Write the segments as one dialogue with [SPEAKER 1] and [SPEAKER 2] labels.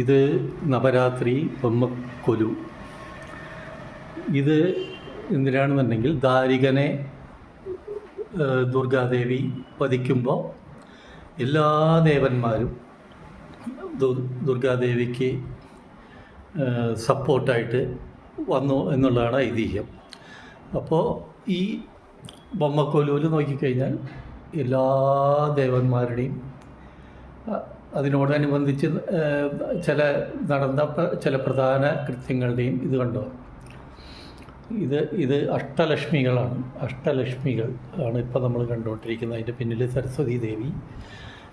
[SPEAKER 1] ഇത് നവരാത്രി ബൊമ്മക്കൊലു. ഇത് എന്തിനാണെന്നുണ്ടെങ്കിൽ ദാരികനെ ദുർഗാദേവി വധിക്കുമ്പോൾ എല്ലാ ദേവന്മാരും ദുർഗാദേവിക്ക് സപ്പോർട്ടായിട്ട് വന്നു എന്നുള്ളതാണ് ഐതിഹ്യം. അപ്പോൾ ഈ ബൊമ്മക്കൊലുവിൽ നോക്കിക്കഴിഞ്ഞാൽ എല്ലാ ദേവന്മാരുടെയും അതിനോടനുബന്ധിച്ച് നടന്ന ചില പ്രധാന കൃത്യങ്ങളുടെയും ഇത് കണ്ടോ. ഇത് അഷ്ടലക്ഷ്മികളാണ്. അഷ്ടലക്ഷ്മികൾ ആണ് ഇപ്പോൾ നമ്മൾ കണ്ടുകൊണ്ടിരിക്കുന്നത്. അതിൻ്റെ പിന്നിൽ സരസ്വതി ദേവി,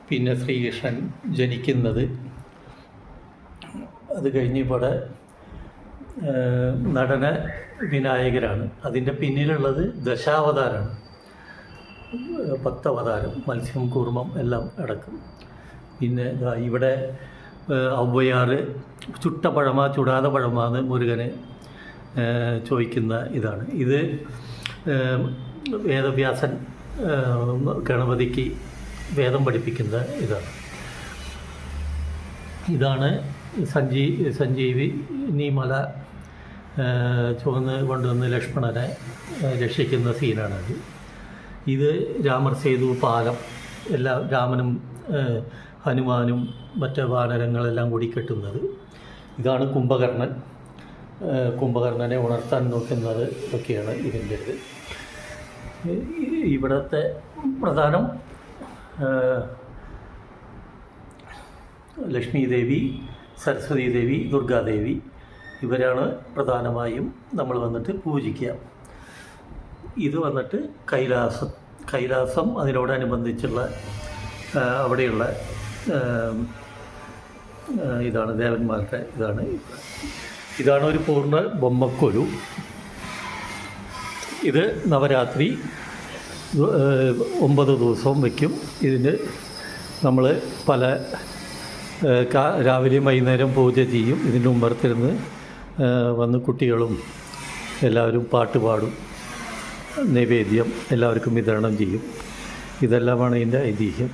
[SPEAKER 1] പിന്നെ ശ്രീകൃഷ്ണൻ ജനിക്കുന്നത്, അത് കഴിഞ്ഞ് ഇവിടെ നടന വിനായകരാണ്. അതിൻ്റെ പിന്നിലുള്ളത് ദശാവതാരമാണ്, 10 അവതാരം, മത്സ്യം കൂർമ്മം എല്ലാം അടക്കം. പിന്നെ ഇവിടെ ഔവ്വയാറ് ചുട്ട പഴമ ചുടാതെ പഴമാന്ന് മുരുകന് ചോദിക്കുന്ന ഇതാണ്. ഇത് വേദവ്യാസൻ ഗണപതിക്ക് വേദം പഠിപ്പിക്കുന്ന ഇതാണ് സഞ്ജീവിനി മല ചുവന്ന് കൊണ്ടുവന്ന് ലക്ഷ്മണനെ രക്ഷിക്കുന്ന സീനാണത്. ഇത് രാമർ സേതു പാലം, രാമനും ഹനുമാനും മറ്റ് വാനരങ്ങളെല്ലാം കൂടി കെട്ടുന്നത്. ഇതാണ് കുംഭകർണൻ. കുംഭകർണനെ ഉണർത്താൻ നോക്കുന്നത് ഒക്കെയാണ് ഇതിൻ്റെ ഇത്. ഇവിടുത്തെ പ്രധാനം ലക്ഷ്മി ദേവി, സരസ്വതി ദേവി, ദുർഗാദേവി, ഇവരാണ് പ്രധാനമായും നമ്മൾ വന്നിട്ട് പൂജിക്കുക. ഇത് വന്നിട്ട് കൈലാസം അതിനോടനുബന്ധിച്ചുള്ള അവിടെയുള്ള ഇതാണ് ദേവന്മാരുടെ ഇതാണ് ഒരു പൂർണ്ണ ബൊമ്മക്കൊലു. ഇത് നവരാത്രി 9 ദിവസവും വയ്ക്കും. ഇതിന് നമ്മൾ പല രാവിലെയും വൈകുന്നേരം പൂജ ചെയ്യും. ഇതിൻ്റെ മുമ്പത്തിരുന്ന് വന്ന് കുട്ടികളും എല്ലാവരും പാട്ട് പാടും, നൈവേദ്യം എല്ലാവർക്കും വിതരണം ചെയ്യും. ഇതെല്ലാമാണ് ഇതിൻ്റെ ഐതിഹ്യം.